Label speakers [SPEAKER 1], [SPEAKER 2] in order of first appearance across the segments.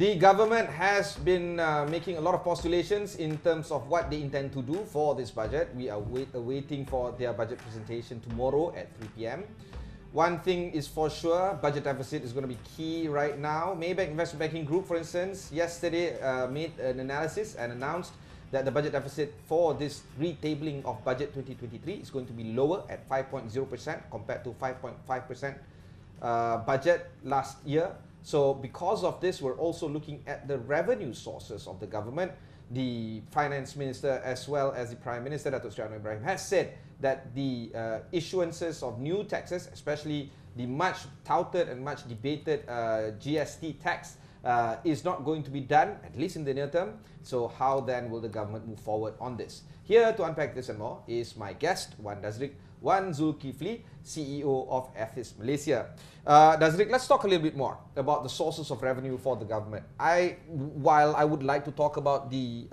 [SPEAKER 1] The government has been making a lot of postulations in terms of what they intend to do for this budget. We are waiting for their budget presentation tomorrow at 3 p.m. One thing is for sure, budget deficit is going to be key right now. Maybank Investment Banking Group, for instance, yesterday made an analysis and announced that the budget deficit for this retabling of budget 2023 is going to be lower at 5.0% compared to 5.5% budget last year. So because of this, we're also looking at the revenue sources of the government. The finance minister as well as the Prime Minister, Datuk Seri Ibrahim, has said that the issuances of new taxes, especially the much touted and much debated GST tax, is not going to be done, at least in the near term. So how then will the government move forward on this? Here to unpack this and more is my guest, Wan Dazriq Wan Zulkiflee, CEO of Ethis Malaysia. Dazriq, let's talk a little bit more about the sources of revenue for the government. While I would like to talk about the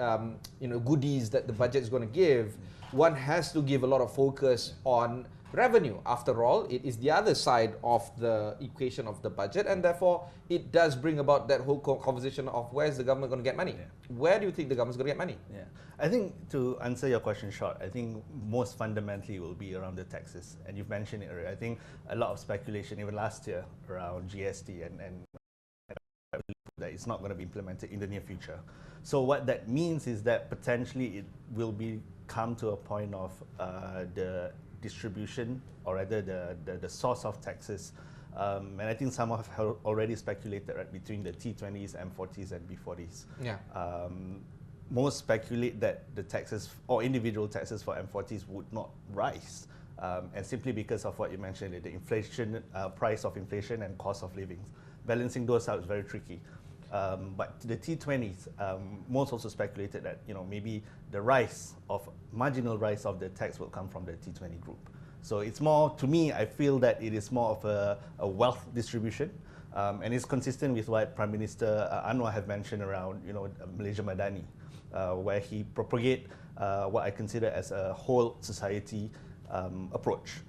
[SPEAKER 1] goodies that the budget is going to give, one has to give a lot of focus on revenue. After all, it is the other side of the equation of the budget, and therefore it does bring about that whole conversation of where's the government going to get money? Yeah. Where do you think the government's going to get money?
[SPEAKER 2] Yeah, I think to answer your question short, I think most fundamentally will be around the taxes, and you've mentioned it earlier. I think a lot of speculation even last year around GST and that it's not going to be implemented in the near future. So what that means is that potentially it will come to a point of the distribution, or rather the source of taxes, and I think some have already speculated between the T20s, M40s and B40s. Yeah. Most speculate that the taxes or individual taxes for M40s would not rise, and simply because of what you mentioned, the inflation, price of inflation and cost of living. Balancing those out is very tricky. But the T20s, most also speculated that maybe the marginal rise of the tax will come from the T20 group. So it's more, to me, I feel that it is more of a wealth distribution, and it's consistent with what Prime Minister Anwar have mentioned around Malaysia Madani, where he propagate what I consider as a whole society approach.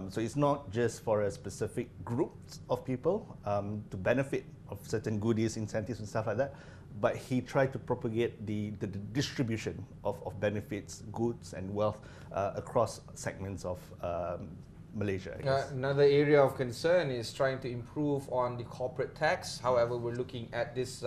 [SPEAKER 2] So it's not just for a specific group of people to benefit of certain goodies, incentives and stuff like that, but he tried to propagate the distribution of benefits, goods and wealth across segments of Malaysia, I guess.
[SPEAKER 1] Another area of concern is trying to improve on the corporate tax. However, we're looking at this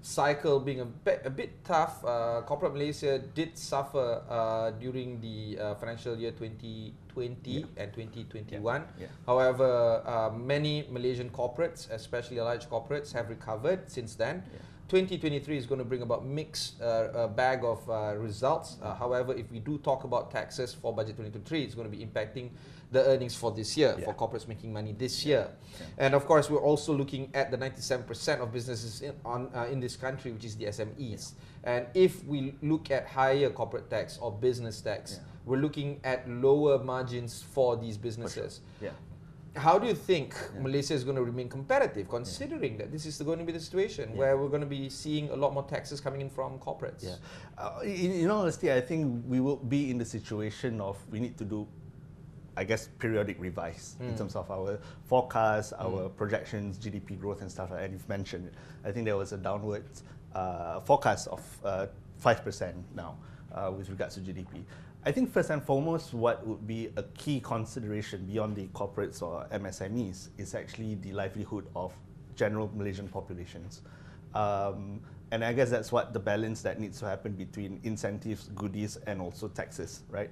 [SPEAKER 1] cycle being a bit tough. Corporate Malaysia did suffer during the financial year 2020 and 2021. Yeah. However, many Malaysian corporates, especially large corporates, have recovered since then. Yeah. 2023 is going to bring about mixed bag of results. However, if we do talk about taxes for budget 2023, it's going to be impacting the earnings for this year, for corporates making money this year. Yeah. And of course, we're also looking at the 97% of businesses in this country, which is the SMEs. Yeah. And if we look at higher corporate tax or business tax, we're looking at lower margins for these businesses. For sure. Yeah. How do you think Malaysia is going to remain competitive, considering that this is going to be the situation where we're going to be seeing a lot more taxes coming in from corporates?
[SPEAKER 2] Yeah. In honesty, I think we will be in the situation of we need to do, I guess, periodic revise in terms of our forecasts, our projections, GDP growth and stuff like that. And you've mentioned it. I think there was a downward forecast of 5% now with regards to GDP. I think first and foremost, what would be a key consideration beyond the corporates or MSMEs is actually the livelihood of general Malaysian populations. And I guess that's what the balance that needs to happen between incentives, goodies, and also taxes, right?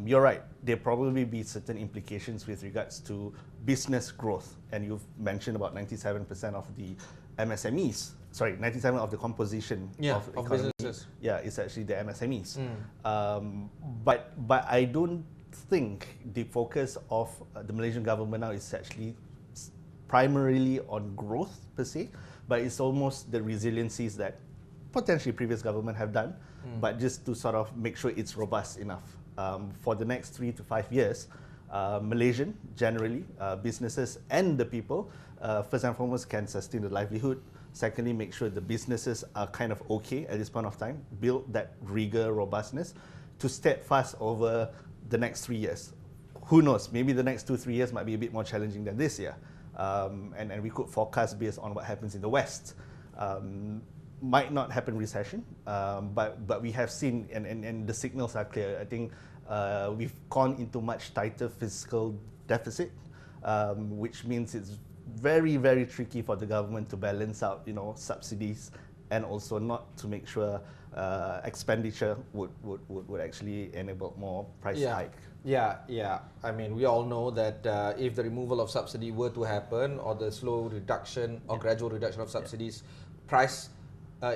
[SPEAKER 2] You're right, there probably be certain implications with regards to business growth. And you've mentioned about 97% of the MSMEs, sorry, 97% of the composition of economy, businesses. Yeah, it's actually the MSMEs. But I don't think the focus of the Malaysian government now is actually primarily on growth per se, but it's almost the resiliencies that potentially previous government have done, but just to sort of make sure it's robust enough. For the next 3 to 5 years, Malaysian, generally, businesses and the people, first and foremost, can sustain the livelihood. Secondly, make sure the businesses are kind of okay at this point of time, build that rigor, robustness to steadfast over the next 3 years. Who knows, maybe the next 2-3 years might be a bit more challenging than this year. And we could forecast based on what happens in the West. Might not happen recession, but we have seen, and the signals are clear. I think we've gone into much tighter fiscal deficit, which means it's very, very tricky for the government to balance out, subsidies, and also not to make sure expenditure would actually enable more price hike.
[SPEAKER 1] Yeah. I mean, we all know that if the removal of subsidy were to happen, or the slow reduction or gradual reduction of subsidies, price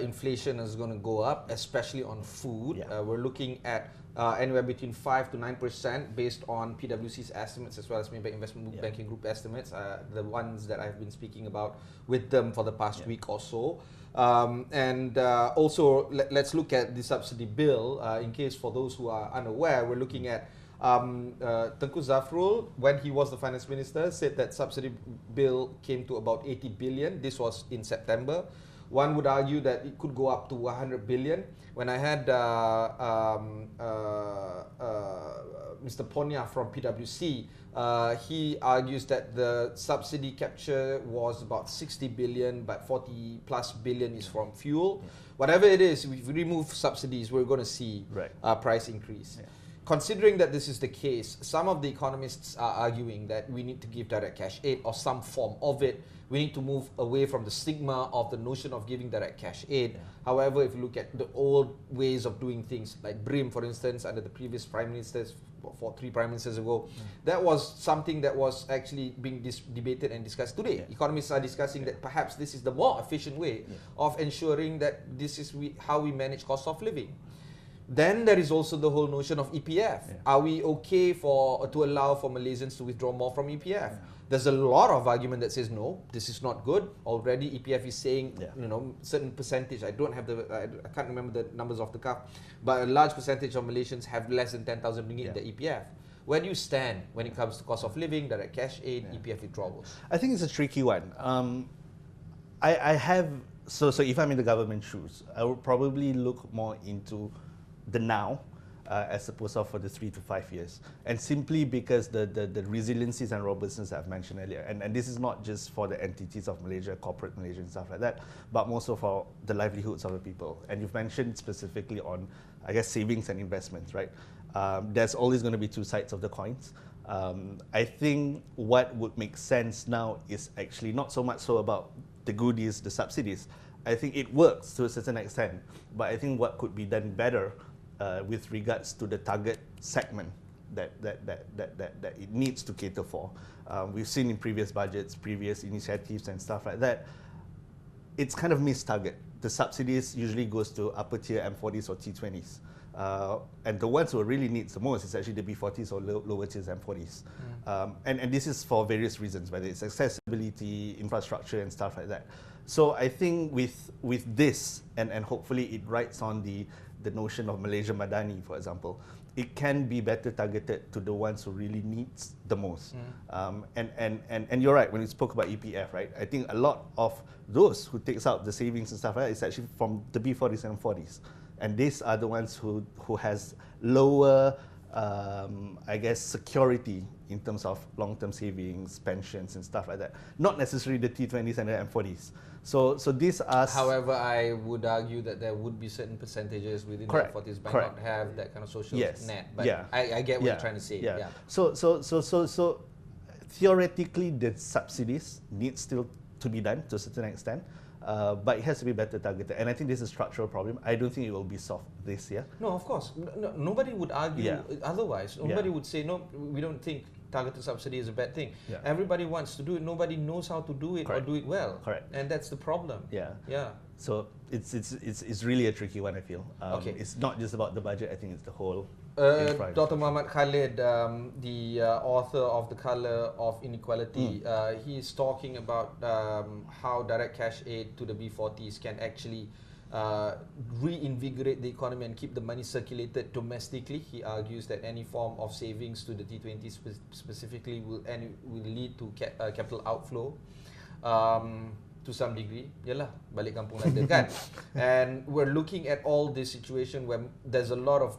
[SPEAKER 1] inflation is going to go up, especially on food. We're looking at anywhere between 5 to 9% based on PwC's estimates, as well as Maybank Investment Banking Group estimates, the ones that I've been speaking about with them for the past week or so. Also, let's look at the subsidy bill. In case for those who are unaware, we're looking at Tengku Zafrul, when he was the finance minister, said that subsidy bill came to about 80 billion. This was in September. One would argue that it could go up to 100 billion. When I had Mr. Ponya from PwC, he argues that the subsidy capture was about 60 billion, but 40 plus billion is from fuel. Whatever it is, if we remove subsidies, we're going to see a price increase. Considering that this is the case, some of the economists are arguing that we need to give direct cash aid or some form of it. We need to move away from the stigma of the notion of giving direct cash aid. However, if you look at the old ways of doing things, like BRIM, for instance, under the previous prime ministers, 3 prime ministers ago, that was something that was actually being debated and discussed today. Economists are discussing that perhaps this is the more efficient way of ensuring that this is how we manage cost of living. Then there is also the whole notion of EPF. Are we okay to allow for Malaysians to withdraw more from EPF? There's a lot of argument that says no, this is not good. Already EPF is saying certain percentage. I can't remember the numbers off the cuff, but a large percentage of Malaysians have less than 10,000 ringgit in the EPF. Where do you stand when it comes to cost of living, direct cash aid, EPF withdrawals?
[SPEAKER 2] I think it's a tricky one. So if I'm in the government shoes, I would probably look more into the now, as opposed to for the 3 to 5 years, and simply because the resiliencies and robustness I've mentioned earlier, and this is not just for the entities of Malaysia, corporate Malaysia and stuff like that, but more so for the livelihoods of the people. And you've mentioned specifically on, I guess, savings and investments, right? There's always going to be two sides of the coins. I think what would make sense now is actually not so much so about the goodies, the subsidies. I think it works to a certain extent, but I think what could be done better with regards to the target segment that it needs to cater for. We've seen in previous budgets, previous initiatives and stuff like that, it's kind of missed target. The subsidies usually goes to upper tier M40s or T20s. And the ones who really needs the most is actually the B40s or lower tiers M40s. And this is for various reasons, whether it's accessibility, infrastructure and stuff like that. So I think with this, and hopefully it rides on the notion of Malaysia Madani, for example, it can be better targeted to the ones who really needs the most. And you're right, when you spoke about EPF, right? I think a lot of those who takes out the savings and stuff like that is actually from the B40s and M40s. And these are the ones who has lower, I guess, security in terms of long-term savings, pensions and stuff like that. Not necessarily the T20s and the M40s. So these are...
[SPEAKER 1] However, I would argue that there would be certain percentages within the M40s might not have that kind of social net. But I get what you're trying to say.
[SPEAKER 2] So theoretically, the subsidies need still to be done to a certain extent. But it has to be better targeted, and I think this is a structural problem. I don't think it will be solved this year.
[SPEAKER 1] No, of course. No, nobody would argue otherwise. Nobody would say, no, we don't think targeted subsidy is a bad thing. Everybody wants to do it. Nobody knows how to do it or do it well. And that's the problem.
[SPEAKER 2] So it's really a tricky one, I feel. It's not just about the budget. I think it's the whole.
[SPEAKER 1] Dr. Muhammad Khalid, the author of The Colour of Inequality, he's talking about how direct cash aid to the B40s can actually reinvigorate the economy and keep the money circulated domestically. He argues that any form of savings to the T20s specifically will lead to capital outflow. To some degree, balik kampung London kan. And we're looking at all this situation where there's a lot of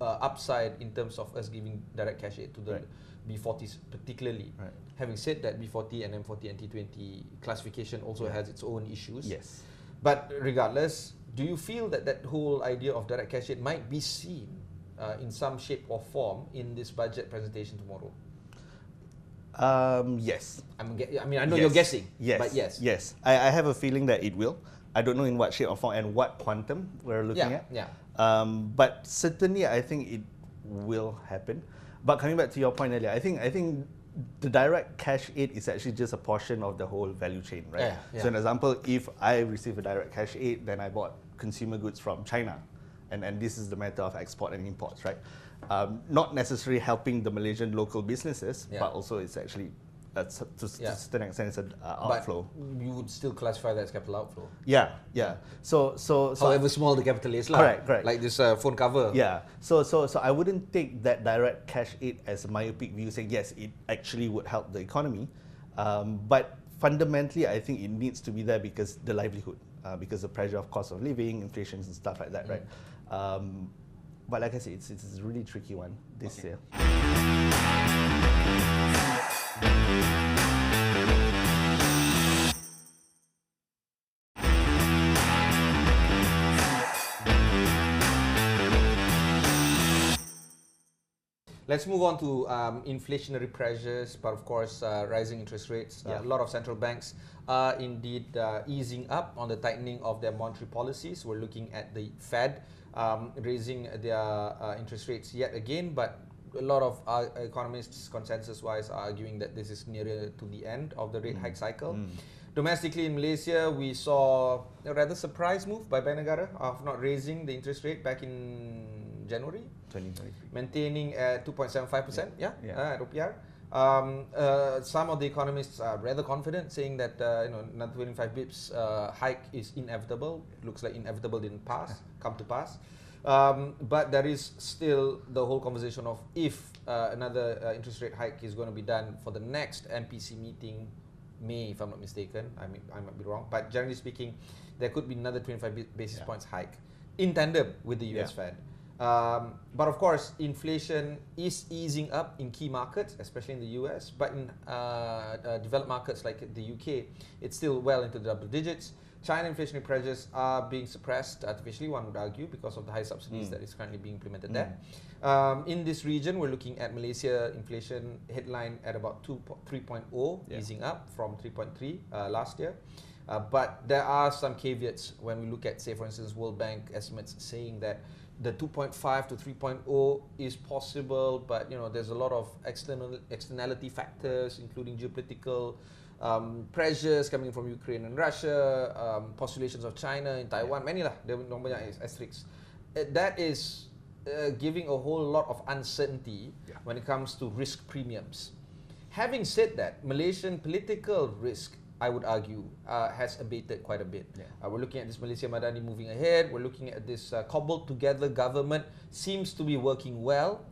[SPEAKER 1] upside in terms of us giving direct cash aid to the B40s particularly. Having said that, B40 and M40 and T20 classification also has its own issues. But regardless, do you feel that that whole idea of direct cash aid might be seen in some shape or form in this budget presentation tomorrow?
[SPEAKER 2] Yes.
[SPEAKER 1] I mean, I know you're guessing,
[SPEAKER 2] yes.
[SPEAKER 1] but yes.
[SPEAKER 2] Yes. I have a feeling that it will. I don't know in what shape or form and what quantum we're looking at.
[SPEAKER 1] Yeah.
[SPEAKER 2] But certainly, I think it will happen. But coming back to your point earlier, I think the direct cash aid is actually just a portion of the whole value chain, right?
[SPEAKER 1] Yeah.
[SPEAKER 2] So, an example, if I receive a direct cash aid, then I bought consumer goods from China, and this is the matter of export and imports, right? Not necessarily helping the Malaysian local businesses, but also it's actually to a certain extent it's an outflow.
[SPEAKER 1] But you would still classify that as capital outflow.
[SPEAKER 2] Yeah. So
[SPEAKER 1] however small the capital is,
[SPEAKER 2] correct.
[SPEAKER 1] Like this phone cover.
[SPEAKER 2] Yeah. So I wouldn't take that direct cash aid as a myopic view, saying yes, it actually would help the economy, but fundamentally, I think it needs to be there because the livelihood, because the pressure of cost of living, inflation and stuff like that, right? But like I said, it's a really tricky one this year.
[SPEAKER 1] Let's move on to inflationary pressures, but of course rising interest rates. A lot of central banks are indeed easing up on the tightening of their monetary policies. We're looking at the Fed raising their interest rates yet again, but a lot of economists, consensus-wise, are arguing that this is nearer to the end of the rate hike cycle. Domestically in Malaysia, we saw a rather surprise move by Bank Negara of not raising the interest rate back in January,
[SPEAKER 2] 2023,
[SPEAKER 1] maintaining at 2.75%. At OPR. Some of the economists are rather confident, saying that another 25 bips hike is inevitable. It looks like inevitable didn't come to pass. But there is still the whole conversation of if another interest rate hike is going to be done for the next MPC meeting, May, if I'm not mistaken. I might be wrong. But generally speaking, there could be another 25 basis points hike in tandem with the US Fed. But of course, inflation is easing up in key markets, especially in the US. But in developed markets like the UK, it's still well into the double digits. China inflationary pressures are being suppressed artificially, one would argue, because of the high subsidies that is currently being implemented there. In this region, we're looking at Malaysia inflation headline at about 3.0, easing up from 3.3 last year. But there are some caveats when we look at, say, for instance, World Bank estimates saying that the 2.5 to 3.0 is possible, but there's a lot of externality factors, including geopolitical pressures coming from Ukraine and Russia, postulations of China in Taiwan, many lah, there are banyak asterisks. That is giving a whole lot of uncertainty when it comes to risk premiums. Having said that, Malaysian political risk, I would argue, has abated quite a bit. We're looking at this Malaysia Madani moving ahead. We're looking at this cobbled together government seems to be working well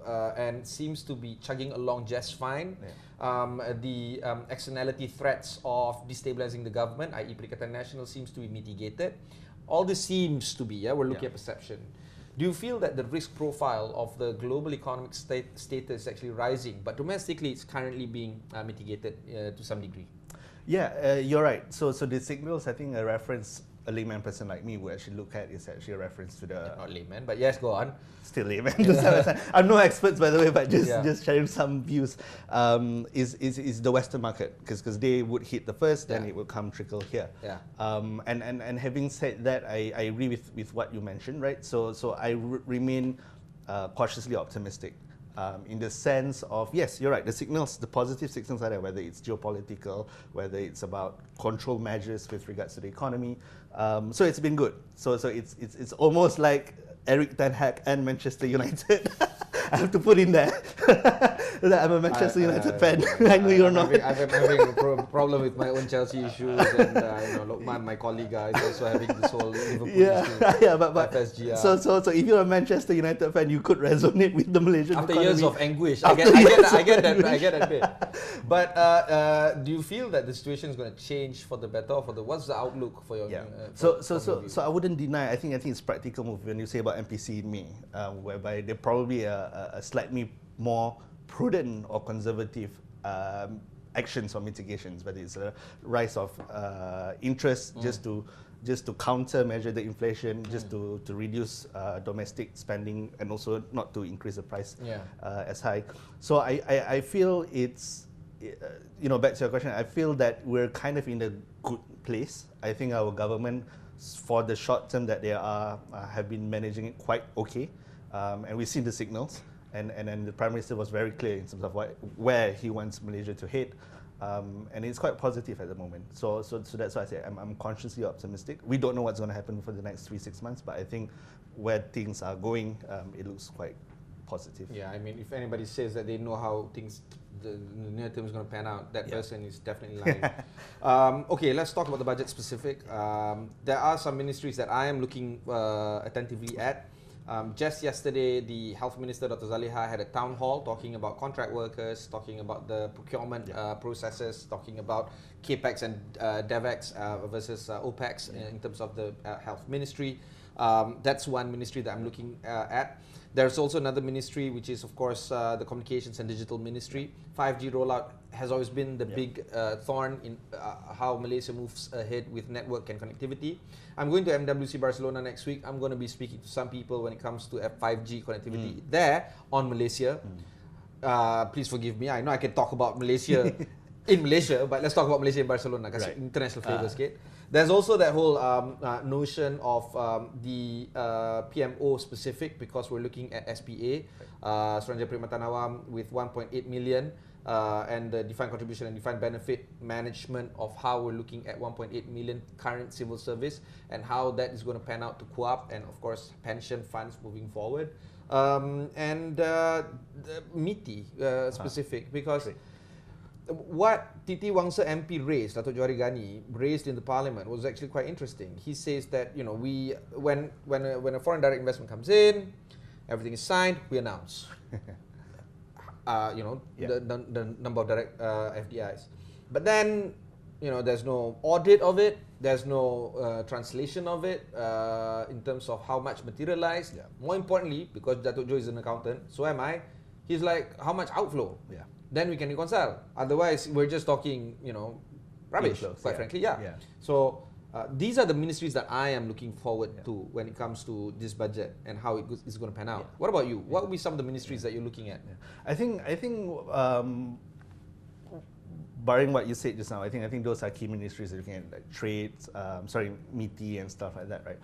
[SPEAKER 1] and seems to be chugging along just fine. The externality threats of destabilizing the government, i.e. Perikatan Nasional, seems to be mitigated. All this seems to be, we're looking at perception. Do you feel that the risk profile of the global economic status is actually rising, but domestically it's currently being mitigated to some degree?
[SPEAKER 2] Yeah, you're right. So the signals, I think, a reference a layman person like me would actually look at is actually a reference to the...
[SPEAKER 1] Not layman, but yes, go on.
[SPEAKER 2] Still layman. I'm no expert, by the way, but just sharing some views. Is the Western market, because they would hit the first, then it will come trickle here. And having said that, I agree with what you mentioned, right? So I remain cautiously optimistic. In the sense of, yes, you're right, the signals, the positive signals are there, whether it's geopolitical, whether it's about control measures with regards to the economy. So it's been good. So it's almost like Eric Ten Hag and Manchester United. I have to put in there that I'm a Manchester United fan. I know you're not.
[SPEAKER 1] I'm having a problem with my own Chelsea issues, and Lokman, my colleague, is also having this whole Liverpool issue.
[SPEAKER 2] But
[SPEAKER 1] FSG,
[SPEAKER 2] so if you're a Manchester United fan, you could resonate with the Malaysian
[SPEAKER 1] after
[SPEAKER 2] economy.
[SPEAKER 1] years of anguish. I get that bit. But do you feel that the situation is going to change for the better or for the? What's the outlook for your?
[SPEAKER 2] So I wouldn't deny. I think it's a practical move when you say about MPC in May, whereby they probably a slightly more prudent or conservative actions or mitigations, whether it's a rise of interest just to just to countermeasure the inflation, just to reduce domestic spending, and also not to increase the price as high. So I feel it's, back to your question, I feel that we're kind of in a good place. I think our government, for the short term that they have been managing it quite okay, and we've seen the signals. And then the Prime Minister was very clear in terms of where he wants Malaysia to head. And it's quite positive at the moment. So that's why I say I'm consciously optimistic. We don't know what's going to happen for the next 3-6 months, but I think where things are going, it looks quite positive.
[SPEAKER 1] Yeah, I mean, if anybody says that they know how things, the near term is going to pan out, that person is definitely lying. Okay, let's talk about the budget specific. There are some ministries that I am looking attentively at. Just yesterday, the Health Minister, Dr. Zaliha, had a town hall talking about contract workers, talking about the procurement processes, talking about CAPEX and DevEx versus OPEX in terms of the Health Ministry. That's one ministry that I'm looking at. There's also another ministry, which is, of course, the Communications and Digital Ministry. 5G rollout has always been the big thorn in how Malaysia moves ahead with network and connectivity. I'm going to MWC Barcelona next week. I'm going to be speaking to some people when it comes to 5G connectivity there on Malaysia. Please forgive me. I know I can talk about Malaysia in Malaysia, but let's talk about Malaysia in Barcelona because international flavors, okay? There's also that whole notion of the PMO specific, because we're looking at SPA, Suruhanjaya Perkhidmatan Awam, with 1.8 million, and the defined contribution and defined benefit management of how we're looking at 1.8 million current civil service and how that is going to pan out to co-op and, of course, pension funds moving forward. And the MITI specific, because what Titi Wangsa MP raised, Dato' Johari Ghani raised in the parliament, was actually quite interesting. He says that, you know, when a foreign direct investment comes in, everything is signed, we announce. The number of direct FDIs. But then, you know, there's no audit of it, there's no translation of it in terms of how much materialized. More importantly, because Dato' Jo is an accountant, so am I, he's like, how much outflow? Then we can reconcile. Otherwise, we're just talking, you know, rubbish, quite frankly. So these are the ministries that I am looking forward to when it comes to this budget and how it is going to pan out. What about you? What would be some of the ministries that you're looking at?
[SPEAKER 2] I think barring what you said just now, I think those are key ministries. Looking at like trade, MITI and stuff like that, right?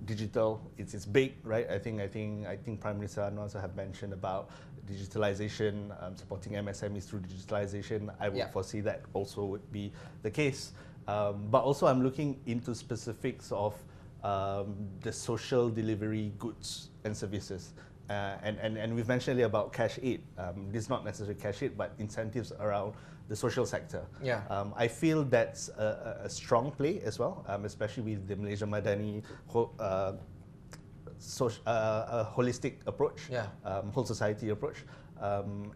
[SPEAKER 2] Digital, it's big, right? I think Prime Minister Anwar also have mentioned about digitalization, supporting MSMEs through digitalization. I would foresee that also would be the case. But also I'm looking into specifics of the social delivery goods and services. And we've mentioned earlier about cash aid. This is not necessarily cash aid, but incentives around the social sector. I feel that's a strong play as well, especially with the Malaysia Madani holistic approach, whole society approach,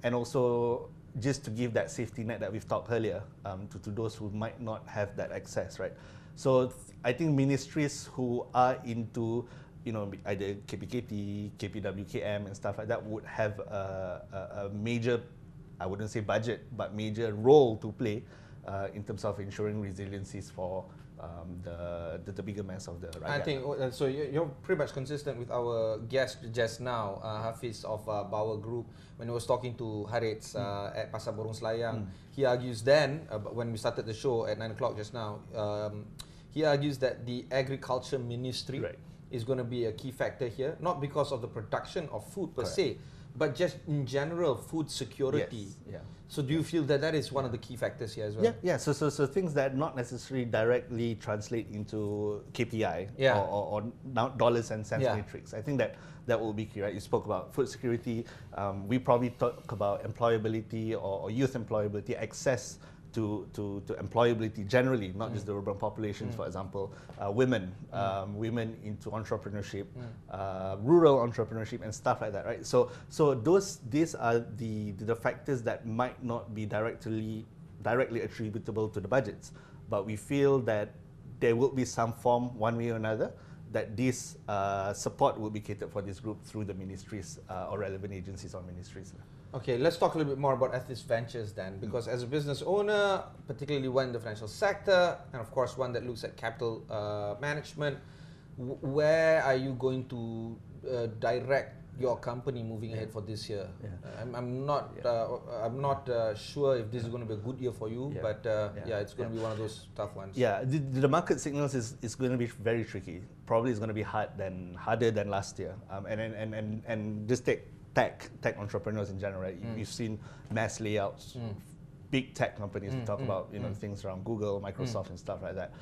[SPEAKER 2] and also just to give that safety net that we've talked earlier to those who might not have that access, right? So I think ministries who are into, you know, either KPKP, KPWKM and stuff like that would have a major, I wouldn't say budget, but major role to play in terms of ensuring resiliencies for the bigger mass of the rakyat.
[SPEAKER 1] I think so. You're pretty much consistent with our guest just now, Hafiz of Baharu Group, when he was talking to Harits at Pasar Borong Selayang. He argues then, when we started the show at 9 o'clock just now, he argues that the Agriculture Ministry is going to be a key factor here, not because of the production of food per se, but just in general food security. So do you feel that that is one of the key factors here as well?
[SPEAKER 2] So things that not necessarily directly translate into KPI or dollars and cents matrix. I think that will be key, right? You spoke about food security. We probably talk about employability or youth employability, access to employability generally, not just the urban populations, for example, women into entrepreneurship, rural entrepreneurship and stuff like that, right? So these are the factors that might not be directly attributable to the budgets, but we feel that there will be some form, one way or another, that this support will be catered for this group through the ministries or relevant agencies or ministries.
[SPEAKER 1] Okay, let's talk a little bit more about Ethis Ventures then, because as a business owner, particularly one in the financial sector, and of course one that looks at capital management, where are you going to direct your company moving ahead for this year? I'm not sure if this is going to be a good year for you, but it's going to be one of those tough ones.
[SPEAKER 2] Yeah, the market signals is going to be very tricky. Probably it's going to be harder than last year. And just take tech entrepreneurs in general. Right? You've seen mass layouts. Big tech companies, we talk about things around Google, Microsoft, and stuff like that.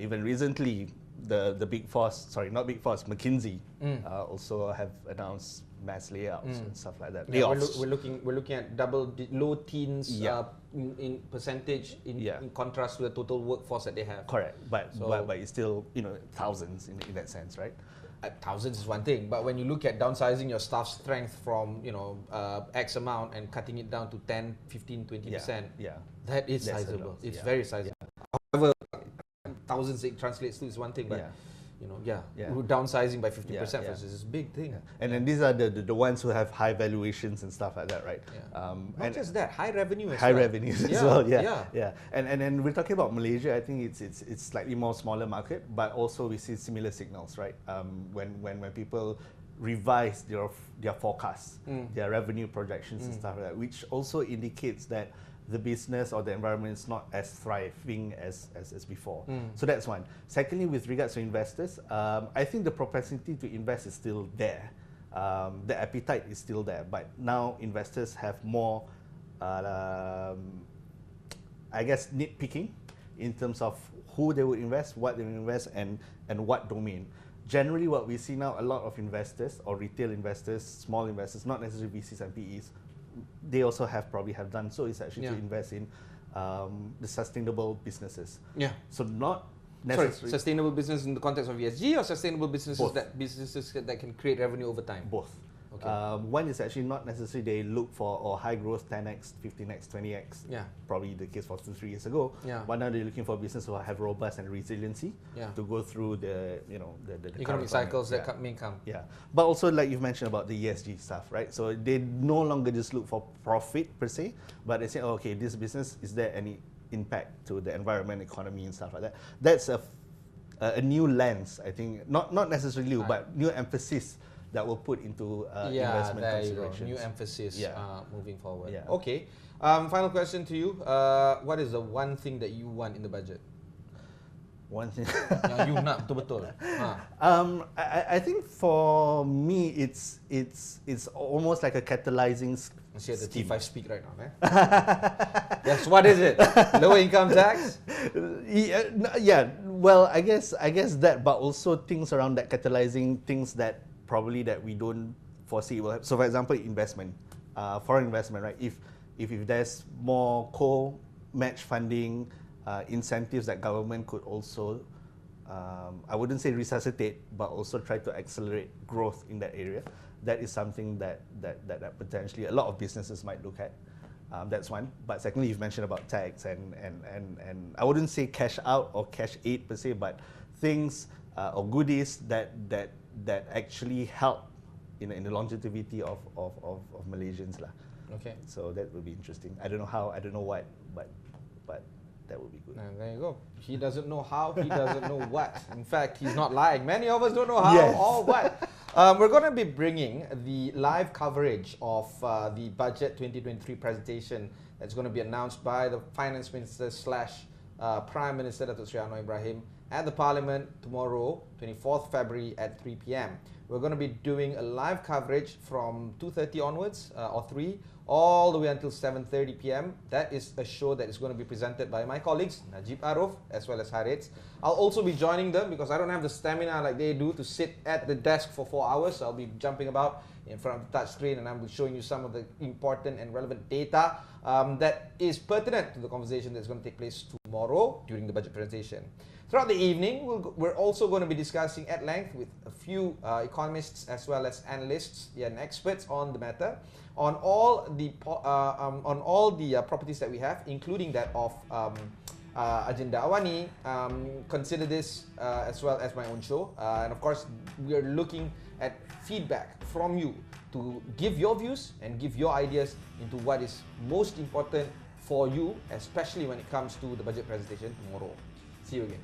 [SPEAKER 2] Even recently, the big four, sorry, not big four, McKinsey also have announced mass layouts and stuff like that.
[SPEAKER 1] Yeah, we're looking at low teens in percentage in contrast to the total workforce that they have.
[SPEAKER 2] Correct, but it's still thousands in that sense, right?
[SPEAKER 1] Thousands is one thing, but when you look at downsizing your staff strength from X amount and cutting it down to 10, 15, 20%, that is sizable. It's very sizable. However, thousands it translates to is one thing, but downsizing by 50% is a big thing.
[SPEAKER 2] And then these are the ones who have high valuations and stuff like that, right?
[SPEAKER 1] Not just that, high revenue as
[SPEAKER 2] high
[SPEAKER 1] well.
[SPEAKER 2] revenues as well. And then we're talking about Malaysia. I think it's slightly more smaller market, but also we see similar signals, right? When people revise their forecasts, their revenue projections and stuff like that, which also indicates that the business or the environment is not as thriving as before. So that's one. Secondly, with regards to investors, I think the propensity to invest is still there. The appetite is still there, but now investors have more, I guess, nitpicking in terms of who they would invest, what they will invest, and what domain. Generally, what we see now, a lot of investors or retail investors, small investors, not necessarily VCs and PEs, they also probably have done so, is actually to invest in the sustainable businesses. So not necessarily
[SPEAKER 1] sustainable business in the context of ESG, or sustainable businesses
[SPEAKER 2] both.
[SPEAKER 1] businesses that can create revenue over time.
[SPEAKER 2] Both.
[SPEAKER 1] Okay.
[SPEAKER 2] One is actually not necessarily they look for high growth 10x, 15x, 20x. Probably the case for 2-3 years ago. But now they're looking for business who have robust and resiliency to go through the
[SPEAKER 1] economic cycles that may come.
[SPEAKER 2] But also, like you've mentioned about the ESG stuff, right? So they no longer just look for profit per se, but they say, oh, okay, this business, is there any impact to the environment, economy, and stuff like that? That's a new lens, I think. Not necessarily new, but new emphasis that will put into investment considerations.
[SPEAKER 1] New emphasis moving forward. Okay. Final question to you. What is the one thing that you want in the budget?
[SPEAKER 2] One thing.
[SPEAKER 1] You nak betul-betul.
[SPEAKER 2] I think for me, it's almost like a catalyzing
[SPEAKER 1] See the T5 speak right now, man. Yes, what is it? Lower income tax?
[SPEAKER 2] Well, I guess that, but also things around that catalyzing things that probably that we don't foresee will happen. So, for example, investment, foreign investment, right? If there's more co-match funding, incentives that government could also, I wouldn't say resuscitate, but also try to accelerate growth in that area. That is something that potentially a lot of businesses might look at. That's one. But secondly, you've mentioned about tax and I wouldn't say cash out or cash aid per se, but things or goodies that actually help in the longevity of Malaysians lah.
[SPEAKER 1] Okay.
[SPEAKER 2] So that would be interesting. I don't know how, I don't know what, but that would be good.
[SPEAKER 1] And there you go. He doesn't know how, he doesn't know what. In fact, he's not lying. Many of us don't know how or what. We're going to be bringing the live coverage of the Budget 2023 presentation that's going to be announced by the Finance Minister / Prime Minister Datuk Seri Anwar Ibrahim at the Parliament tomorrow, 24th February at 3 p.m. We're going to be doing a live coverage from 2:30 onwards, or 3, all the way until 7:30 p.m. That is a show that is going to be presented by my colleagues, Najib Arif, as well as Harits. I'll also be joining them because I don't have the stamina like they do to sit at the desk for 4 hours. I'll be jumping about in front of the touch screen and I'll be showing you some of the important and relevant data that is pertinent to the conversation that's going to take place tomorrow during the budget presentation. Throughout the evening, we're also going to be discussing at length with a few economists as well as analysts and experts on the matter, on all the properties that we have, including that of Agenda AWANI. Consider this as well as my own show, and of course we are looking at feedback from you to give your views and give your ideas into what is most important for you, especially when it comes to the budget presentation tomorrow. See you again.